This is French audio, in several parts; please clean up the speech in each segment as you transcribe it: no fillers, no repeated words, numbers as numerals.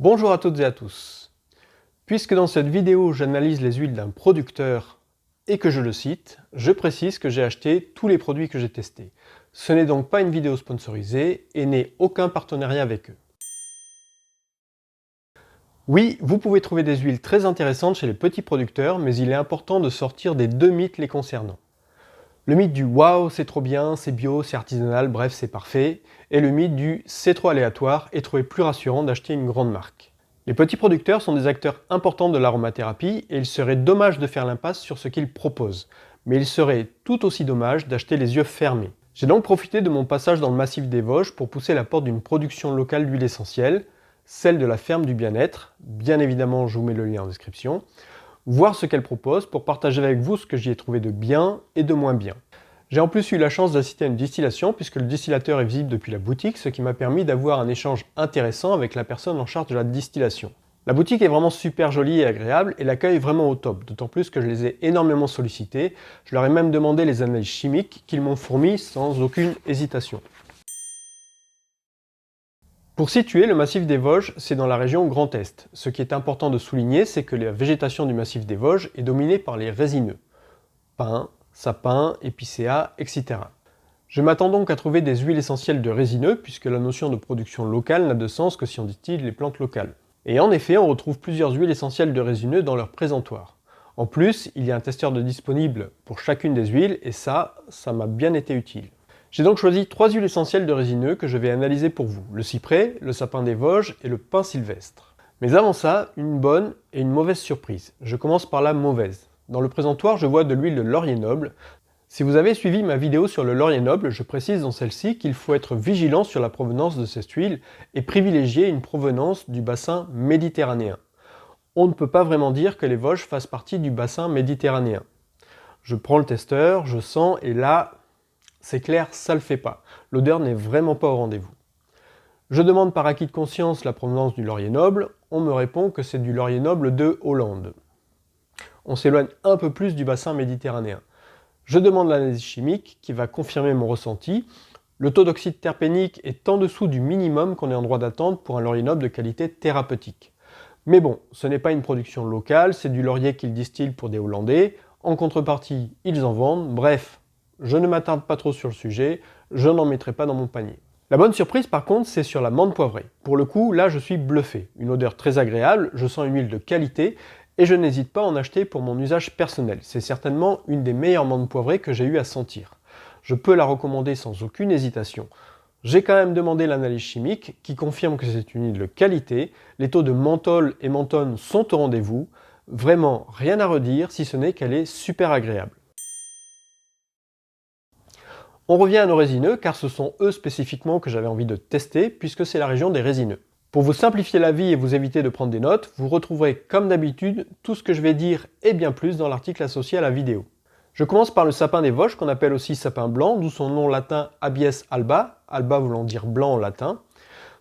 Bonjour à toutes et à tous. Puisque dans cette vidéo j'analyse les huiles d'un producteur et que je le cite, je précise que j'ai acheté tous les produits que j'ai testés. Ce n'est donc pas une vidéo sponsorisée et n'ai aucun partenariat avec eux. Oui, vous pouvez trouver des huiles très intéressantes chez les petits producteurs, mais il est important de sortir des deux mythes les concernant. Le mythe du waouh, c'est trop bien, c'est bio, c'est artisanal, bref, c'est parfait, et le mythe du c'est trop aléatoire et trouver plus rassurant d'acheter une grande marque. Les petits producteurs sont des acteurs importants de l'aromathérapie et il serait dommage de faire l'impasse sur ce qu'ils proposent, mais il serait tout aussi dommage d'acheter les yeux fermés. J'ai donc profité de mon passage dans le massif des Vosges pour pousser la porte d'une production locale d'huile essentielle, celle de la ferme du bien-être, bien évidemment je vous mets le lien en description, voir ce qu'elle propose pour partager avec vous ce que j'y ai trouvé de bien et de moins bien. J'ai en plus eu la chance d'assister à une distillation puisque le distillateur est visible depuis la boutique, ce qui m'a permis d'avoir un échange intéressant avec la personne en charge de la distillation. La boutique est vraiment super jolie et agréable et l'accueil est vraiment au top, d'autant plus que je les ai énormément sollicités. Je leur ai même demandé les analyses chimiques qu'ils m'ont fournies sans aucune hésitation. Pour situer, le massif des Vosges, c'est dans la région Grand Est. Ce qui est important de souligner, c'est que la végétation du massif des Vosges est dominée par les résineux. Pins, sapins, épicéas, etc. Je m'attends donc à trouver des huiles essentielles de résineux, puisque la notion de production locale n'a de sens que si on distille les plantes locales. Et en effet, on retrouve plusieurs huiles essentielles de résineux dans leur présentoir. En plus, il y a un testeur de disponible pour chacune des huiles, et ça m'a bien été utile. J'ai donc choisi 3 huiles essentielles de résineux que je vais analyser pour vous. Le cyprès, le sapin des Vosges et le pin sylvestre. Mais avant ça, une bonne et une mauvaise surprise. Je commence par la mauvaise. Dans le présentoir, je vois de l'huile de laurier noble. Si vous avez suivi ma vidéo sur le laurier noble, je précise dans celle-ci qu'il faut être vigilant sur la provenance de cette huile et privilégier une provenance du bassin méditerranéen. On ne peut pas vraiment dire que les Vosges fassent partie du bassin méditerranéen. Je prends le testeur, je sens et là, c'est clair, ça le fait pas. L'odeur n'est vraiment pas au rendez-vous. Je demande par acquis de conscience la provenance du laurier noble, on me répond que c'est du laurier noble de Hollande. On s'éloigne un peu plus du bassin méditerranéen. Je demande l'analyse chimique qui va confirmer mon ressenti. Le taux d'oxyde terpénique est en dessous du minimum qu'on est en droit d'attendre pour un laurier noble de qualité thérapeutique. Mais bon, ce n'est pas une production locale, c'est du laurier qu'ils distillent pour des Hollandais. En contrepartie, ils en vendent. Bref, je ne m'attarde pas trop sur le sujet, je n'en mettrai pas dans mon panier. La bonne surprise par contre, c'est sur la menthe poivrée. Pour le coup, là je suis bluffé. Une odeur très agréable, je sens une huile de qualité et je n'hésite pas à en acheter pour mon usage personnel. C'est certainement une des meilleures menthes poivrées que j'ai eu à sentir. Je peux la recommander sans aucune hésitation. J'ai quand même demandé l'analyse chimique qui confirme que c'est une huile de qualité. Les taux de menthol et menthone sont au rendez-vous. Vraiment rien à redire si ce n'est qu'elle est super agréable. On revient à nos résineux car ce sont eux spécifiquement que j'avais envie de tester puisque c'est la région des résineux. Pour vous simplifier la vie et vous éviter de prendre des notes, vous retrouverez comme d'habitude tout ce que je vais dire et bien plus dans l'article associé à la vidéo. Je commence par le sapin des Vosges qu'on appelle aussi sapin blanc, d'où son nom latin Abies alba, alba voulant dire blanc en latin.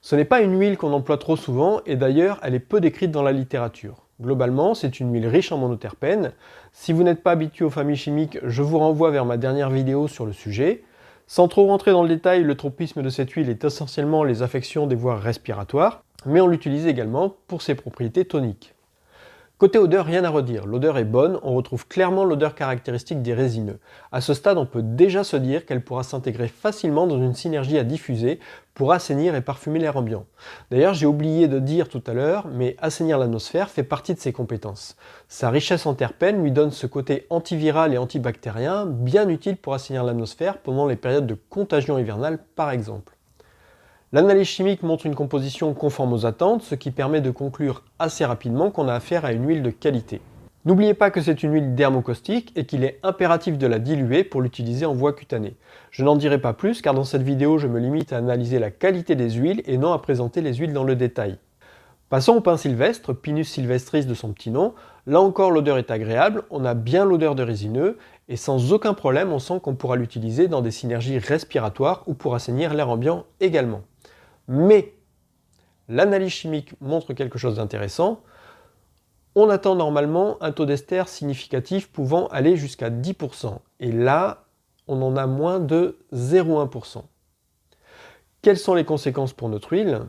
Ce n'est pas une huile qu'on emploie trop souvent et d'ailleurs elle est peu décrite dans la littérature. Globalement, c'est une huile riche en monoterpènes. Si vous n'êtes pas habitué aux familles chimiques, je vous renvoie vers ma dernière vidéo sur le sujet. Sans trop rentrer dans le détail, le tropisme de cette huile est essentiellement les affections des voies respiratoires, mais on l'utilise également pour ses propriétés toniques. Côté odeur, rien à redire, l'odeur est bonne, on retrouve clairement l'odeur caractéristique des résineux. À ce stade, on peut déjà se dire qu'elle pourra s'intégrer facilement dans une synergie à diffuser pour assainir et parfumer l'air ambiant. D'ailleurs, j'ai oublié de dire tout à l'heure, mais assainir l'atmosphère fait partie de ses compétences. Sa richesse en terpènes lui donne ce côté antiviral et antibactérien bien utile pour assainir l'atmosphère pendant les périodes de contagion hivernale par exemple. L'analyse chimique montre une composition conforme aux attentes, ce qui permet de conclure assez rapidement qu'on a affaire à une huile de qualité. N'oubliez pas que c'est une huile dermocaustique et qu'il est impératif de la diluer pour l'utiliser en voie cutanée. Je n'en dirai pas plus car dans cette vidéo je me limite à analyser la qualité des huiles et non à présenter les huiles dans le détail. Passons au pin sylvestre, Pinus sylvestris de son petit nom. Là encore l'odeur est agréable, on a bien l'odeur de résineux et sans aucun problème on sent qu'on pourra l'utiliser dans des synergies respiratoires ou pour assainir l'air ambiant également. Mais l'analyse chimique montre quelque chose d'intéressant. On attend normalement un taux d'ester significatif pouvant aller jusqu'à 10%. Et là, on en a moins de 0,1%. Quelles sont les conséquences pour notre huile?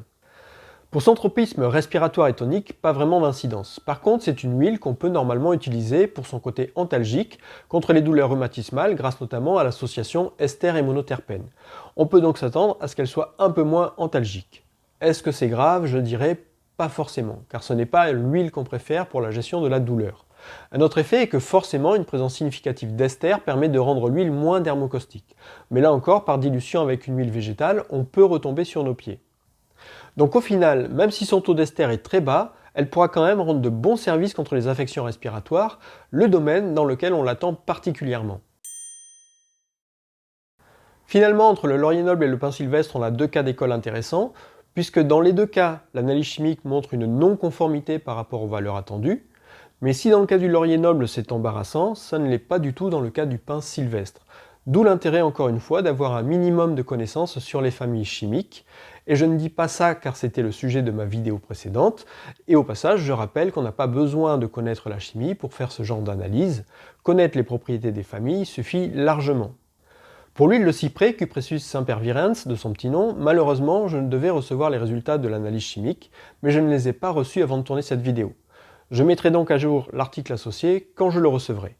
Pour son tropisme respiratoire et tonique, pas vraiment d'incidence. Par contre, c'est une huile qu'on peut normalement utiliser pour son côté antalgique contre les douleurs rhumatismales grâce notamment à l'association ester et monoterpène. On peut donc s'attendre à ce qu'elle soit un peu moins antalgique. Est-ce que c'est grave? Je dirais pas forcément, car ce n'est pas l'huile qu'on préfère pour la gestion de la douleur. Un autre effet est que forcément une présence significative d'ester permet de rendre l'huile moins dermocaustique. Mais là encore, par dilution avec une huile végétale, on peut retomber sur nos pieds. Donc au final, même si son taux d'ester est très bas, elle pourra quand même rendre de bons services contre les infections respiratoires, le domaine dans lequel on l'attend particulièrement. Finalement, entre le laurier noble et le pin sylvestre, on a deux cas d'école intéressants, puisque dans les deux cas, l'analyse chimique montre une non-conformité par rapport aux valeurs attendues, mais si dans le cas du laurier noble c'est embarrassant, ça ne l'est pas du tout dans le cas du pin sylvestre. D'où l'intérêt encore une fois d'avoir un minimum de connaissances sur les familles chimiques. Et je ne dis pas ça car c'était le sujet de ma vidéo précédente. Et au passage, je rappelle qu'on n'a pas besoin de connaître la chimie pour faire ce genre d'analyse. Connaître les propriétés des familles suffit largement. Pour l'huile de cyprès, Cupressus sempervirens, de son petit nom, malheureusement, je ne devais recevoir les résultats de l'analyse chimique, mais je ne les ai pas reçus avant de tourner cette vidéo. Je mettrai donc à jour l'article associé quand je le recevrai.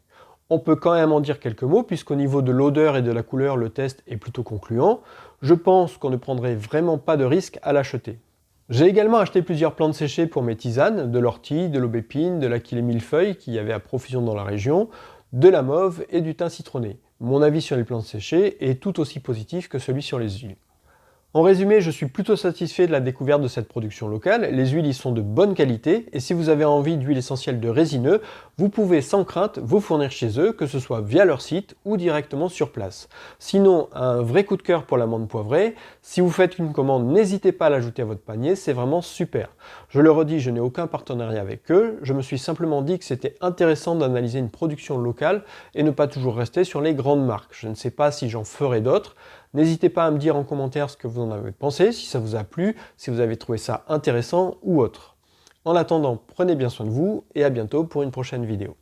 On peut quand même en dire quelques mots puisqu'au niveau de l'odeur et de la couleur, le test est plutôt concluant. Je pense qu'on ne prendrait vraiment pas de risque à l'acheter. J'ai également acheté plusieurs plantes séchées pour mes tisanes, de l'ortie, de l'aubépine, de l'aquilée millefeuille qu'il y avait à profusion dans la région, de la mauve et du thym citronné. Mon avis sur les plantes séchées est tout aussi positif que celui sur les huiles. En résumé, je suis plutôt satisfait de la découverte de cette production locale, les huiles y sont de bonne qualité et si vous avez envie d'huile essentielle de résineux, vous pouvez sans crainte vous fournir chez eux, que ce soit via leur site ou directement sur place. Sinon, un vrai coup de cœur pour l'amande poivrée, si vous faites une commande, n'hésitez pas à l'ajouter à votre panier, c'est vraiment super. Je le redis, je n'ai aucun partenariat avec eux, je me suis simplement dit que c'était intéressant d'analyser une production locale et ne pas toujours rester sur les grandes marques. Je ne sais pas si j'en ferai d'autres. N'hésitez pas à me dire en commentaire ce que vous en avez pensé, si ça vous a plu, si vous avez trouvé ça intéressant ou autre. En attendant, prenez bien soin de vous et à bientôt pour une prochaine vidéo.